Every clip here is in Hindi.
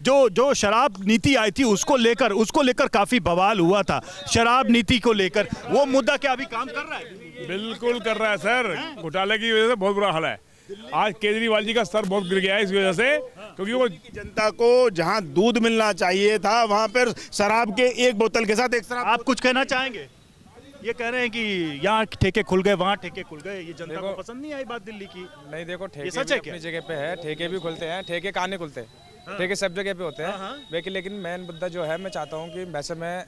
जो शराब नीति आई थी उसको लेकर काफी बवाल हुआ था। शराब नीति को लेकर वो मुद्दा क्या अभी काम कर रहा है? बिल्कुल कर रहा है सर, घोटाले की वजह से बहुत बुरा हाल है। आज केजरीवाल जी का स्तर बहुत गिर गया है इस वजह से, क्योंकि वो जनता को जहां दूध मिलना चाहिए था वहां पर शराब के एक बोतल के साथ एक शराब। आप कुछ कहना चाहेंगे? ये कह रहे हैं कि यहाँ ठेके खुल गए, वहाँ ठेके खुल गए, ये जनता को पसंद नहीं आई बात दिल्ली की। नहीं देखो, ठेके सच है भी क्या? अपनी जगह पे है, ठेके भी खुलते हैं, ठेके कहाँ नहीं खुलते, ठेके सब जगह पे होते हैं। लेकिन मेन मुद्दा जो है, मैं चाहता हूँ कि वैसे मैं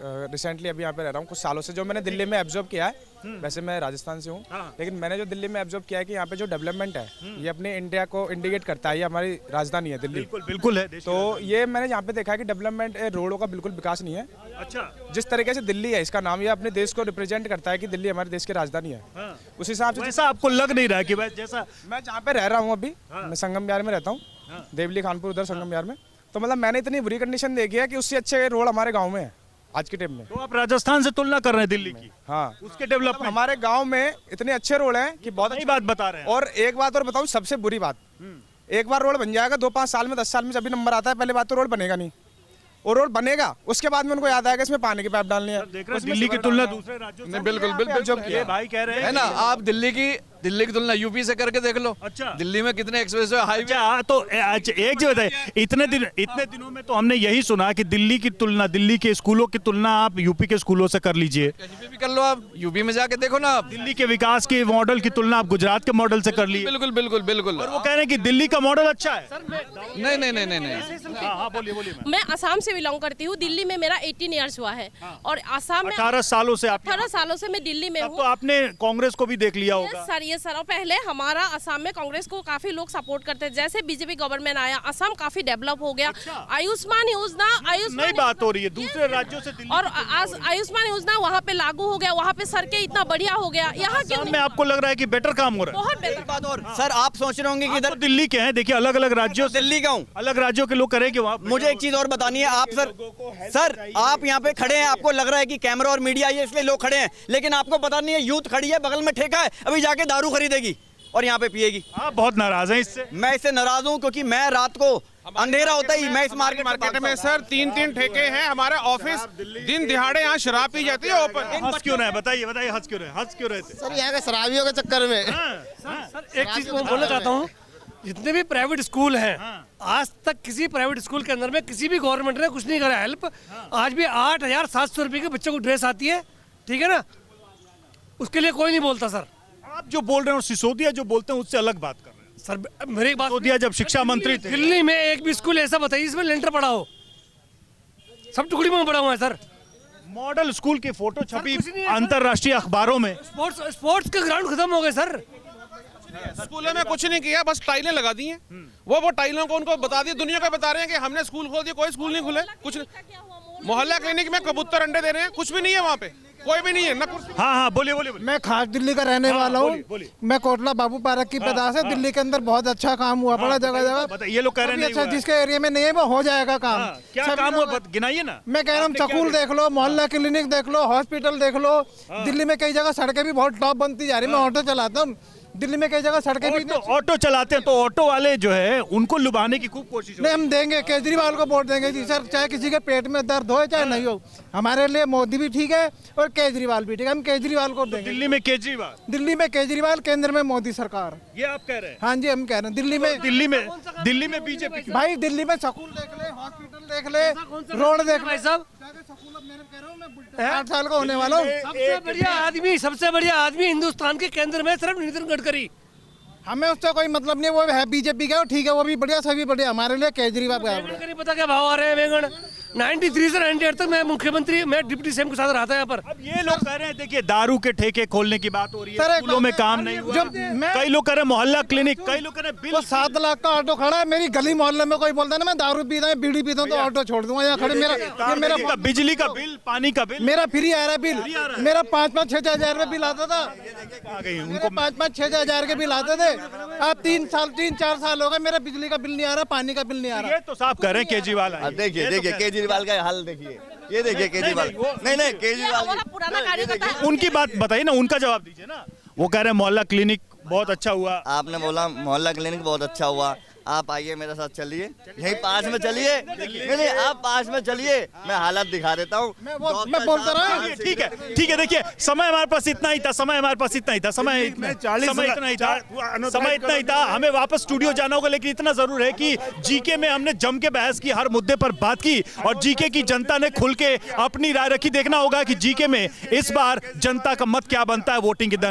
रिसेंटली अभी यहाँ पे रह रहा हूँ कुछ सालों से, जो मैंने दिल्ली में एब्जॉर्ब किया है, वैसे मैं राजस्थान से हूँ, लेकिन मैंने जो दिल्ली में एब्जॉर्ब किया है कि यहाँ पे जो डेवलपमेंट है ये अपने इंडिया को इंडिकेट करता है। ये हमारी राजधानी है दिल्ली, बिल्कुल है। तो ये मैंने यहाँ पे देखा है कि डेवलपमेंट रोडों का बिल्कुल विकास नहीं है। अच्छा, जिस तरीके से दिल्ली है, इसका नाम ये अपने देश को रिप्रेजेंट करता है कि दिल्ली हमारे देश की राजधानी है। उस हिसाब से जैसा आपको लग नहीं रहा कि जैसा मैं जहाँ पे रह रहा हूँ अभी, मैं संगम विहार में रहता हूँ, देवली खानपुर उधर संगम विहार में, तो मतलब मैंने इतनी बुरी कंडीशन देखी है कि उससे अच्छे रोड हमारे गाँव में है आज के टाइम में। तो आप राजस्थान से तुलना कर रहे हैं दिल्ली की? हाँ, उसके डेवलपमेंट हमारे गांव में इतने अच्छे रोड हैं कि बहुत अच्छी बात बता रहे हैं। और एक बात और बताऊं, सबसे बुरी बात, एक बार रोड बन जाएगा 2-5 साल में 10 साल में जब भी नंबर आता है, पहले बात तो रोड बनेगा नहीं, और रोड बनेगा उसके बाद में उनको याद आएगा इसमें पानी की पाइप डालनी है। देख रहे हैं दिल्ली की तुलना दूसरे राज्यों से। बिल्कुल बिल्कुल जो ये भाई कह रहे हैं है ना, आप दिल्ली की तुलना यूपी से करके देख लो। अच्छा, दिल्ली में कितने एक्सप्रेस हाईवे। अच्छा, तो एक चीज बताइए, इतने दिनों में तो हमने यही सुना कि दिल्ली की तुलना, दिल्ली के स्कूलों की तुलना आप यूपी के स्कूलों से कर लीजिए। कहीं भी कर लो, आप यूपी में जाके देखो ना, आप दिल्ली के विकास के मॉडल की तुलना आप गुजरात के मॉडल से कर लीजिए। बिल्कुल बिल्कुल बिल्कुल। और वो कह रहे हैं कि दिल्ली का मॉडल अच्छा है। नहीं नहीं नहीं नहीं नहीं। हाँ, बोलिए। मैं असम से बिलोंग करती हूँ, दिल्ली में मेरा 18 इयर्स हुआ है, और असम में 18 सालों से आप 18 सालों से मैं दिल्ली में तब हूँ। तो आपने कांग्रेस को भी देख लिया होगा। ये सर पहले हमारा असम में कांग्रेस को काफी लोग सपोर्ट करते हैं, जैसे बीजेपी गवर्नमेंट आया असम काफी डेवलप हो गया। आयुष्मान योजना नई बात हो रही है, दूसरे राज्यों से दिल्ली और आयुष्मान योजना वहाँ पे लागू हो गया, वहाँ पे सड़कें इतना बढ़िया हो गया। यहाँ क्यों में आपको लग रहा है कि बेटर काम हो रहा है? बहुत बेहतर बात। और सर आप सोच रहे होंगे कि इधर दिल्ली के हैं, देखिए अलग अलग राज्यों, दिल्ली का हूँ, अलग राज्यों के लोग करेंगे वहाँ। मुझे एक चीज और बतानी है आप सर आप यहाँ पे खड़े हैं, आपको लग रहा है कि कैमरा और मीडिया ये इसलिए लोग खड़े हैं, लेकिन आपको पता नहीं है यूथ खड़ी है, बगल में ठेका है, अभी जाके दारू खरीदेगी और यहाँ पे पिएगी। आप बहुत नाराज हैं इससे? मैं इससे नाराज हूँ क्योंकि मैं रात को अंधेरा होता ही मैं इस मार्केट में सर 3-3 ठेके हैं, हमारे ऑफिस दिन दिहाड़े यहाँ शराब पी जाती है ओपन। हंस क्यों रहे, बताइए हंस क्यों रहे थे? सर यहाँ के शराबियों के चक्कर में। सर एक चीज बोलना चाहता हूँ, जितने भी प्राइवेट स्कूल हैं, आज तक किसी प्राइवेट स्कूल के अंदर में किसी भी गवर्नमेंट ने कुछ नहीं करा हेल्प। आज भी 8,700 रुपये के बच्चों को ड्रेस आती है, ठीक है ना, उसके लिए कोई नहीं बोलता। सर आप जो बोल रहे हैं और सिसोदिया जो बोलते हैं उससे अलग बात कर रहे हैं। सर मेरी बात, सिसोदिया जब शिक्षा मंत्री थे, दिल्ली में एक भी स्कूल ऐसा बताइए जिसमें लेंटर पड़ा हो, सब टुकड़ी में पड़ा हुआ है। सर मॉडल स्कूल की फोटो छपी अंतरराष्ट्रीय अखबारों में। स्पोर्ट्स के ग्राउंड खत्म हो गए सर। स्कूलों में कुछ नहीं किया, बस टाइलें लगा दी हैं। वो टाइलों को उनको बता दिया, दुनिया को बता रहे हैं कि हमने स्कूल खोल दिया, कोई स्कूल नहीं खुले, कुछ नहीं। मोहल्ला क्लिनिक में कबूतर अंडे दे रहे हैं, कुछ भी नहीं है वहाँ पे, कोई भी नहीं है ना कुर्सी। हाँ, बोलिए। मैं खास दिल्ली का रहने वाला हूँ। मैं कोटला बाबू पार्क की पैदाश है। दिल्ली के अंदर बहुत अच्छा काम हुआ पड़ा, जगह ये लोग कह रहे हैं अच्छा, जिसके एरिया में नहीं है वो हो जाएगा काम। क्या काम हुआ गिनाइए ना। मैं कह रहा हूँ स्कूल देख लो, मोहल्ला क्लिनिक देख लो, हॉस्पिटल देख लो। दिल्ली में कई जगह सड़कें भी बहुत टॉप बनती जा रही है। मैं ऑटो चलाता हूँ, दिल्ली में कई जगह सड़कें भी ऑटो चलाते हैं, तो ऑटो वाले जो है उनको लुभाने की खूब कोशिश। नहीं, हम देंगे केजरीवाल को वोट देंगे जी सर, चाहे किसी के पेट में दर्द हो चाहे नहीं हो। हमारे लिए मोदी भी ठीक है और केजरीवाल भी ठीक है, हम केजरीवाल को देंगे। दिल्ली में केजरीवाल, केंद्र में मोदी सरकार, ये आप कह रहे हैं? हाँ जी, हम कह रहे हैं। दिल्ली में बीजेपी। भाई दिल्ली में स्कूल देख ले, हॉस्पिटल देख ले, रोड देख ले, सब 8 साल का होने वाला हूँ। सबसे बढ़िया आदमी हिंदुस्तान के केंद्र में सिर्फ नितिन गडकरी। हमें उससे कोई मतलब नहीं, वो है बीजेपी का, ठीक है, वो भी बढ़िया, सभी बढ़िया। हमारे लिए केजरीवाल का पता क्या भाव आ रहे हैं बैंगन। 93 से 98 तक मैं मुख्यमंत्री, मैं डिप्टी सीएम के साथ रहा था यहाँ पर। अब ये लोग कह रहे हैं, देखिए दारू के ठेके खोलने की बात हो रही है, स्कूलों में काम नहीं हुआ। कई लोग कह रहे हैं मोहल्ला क्लिनिक, कई लोग कह रहे हैं बिल। 7 लाख का ऑटो खड़ा है मेरी गली मोहल्ले में, कोई बोलता है ना मैं दारू पीता हूँ, बीड़ी पीता हूँ तो ऑटो छोड़ दूंगा यहाँ खड़े। मेरा बिजली का बिल, पानी का बिल मेरा फ्री आ रहा है बिल। मेरा 5-5-6 हजार रुपये बिल आता था, उनको 5-5-6 हजार के बिल आते थे। अब 3-4 साल हो गए मेरा बिजली का बिल नहीं आ रहा, पानी का बिल नहीं आ रहा। ये तो साफ कह रहे हैं केजरीवाल। देखिए केजरीवाल का हाल देखिए, ये देखिए केजरीवाल। नहीं केजरीवाल, उनकी बात बताइए ना, उनका जवाब दीजिए ना। वो कह रहे हैं मोहल्ला क्लिनिक बहुत अच्छा हुआ। आपने बोला मोहल्ला क्लिनिक बहुत अच्छा हुआ, आप आइए मेरे साथ चलिए, यहीं पास में चलिए। नहीं आप पास में चलिए, मैं हालत दिखा देता हूँ। मैं बोलता रहा। ठीक है ठीक है, देखिए समय हमारे पास इतना ही था, समय हमारे पास इतना ही था, समय इतना ही था। हमें वापस स्टूडियो जाना होगा, लेकिन इतना जरूर है कि जीके में हमने जम के बहस की, हर मुद्दे पर बात की और जीके की जनता ने खुल के अपनी राय रखी। देखना होगा कि जीके में इस बार जनता का मत क्या बनता है वोटिंग के दिन।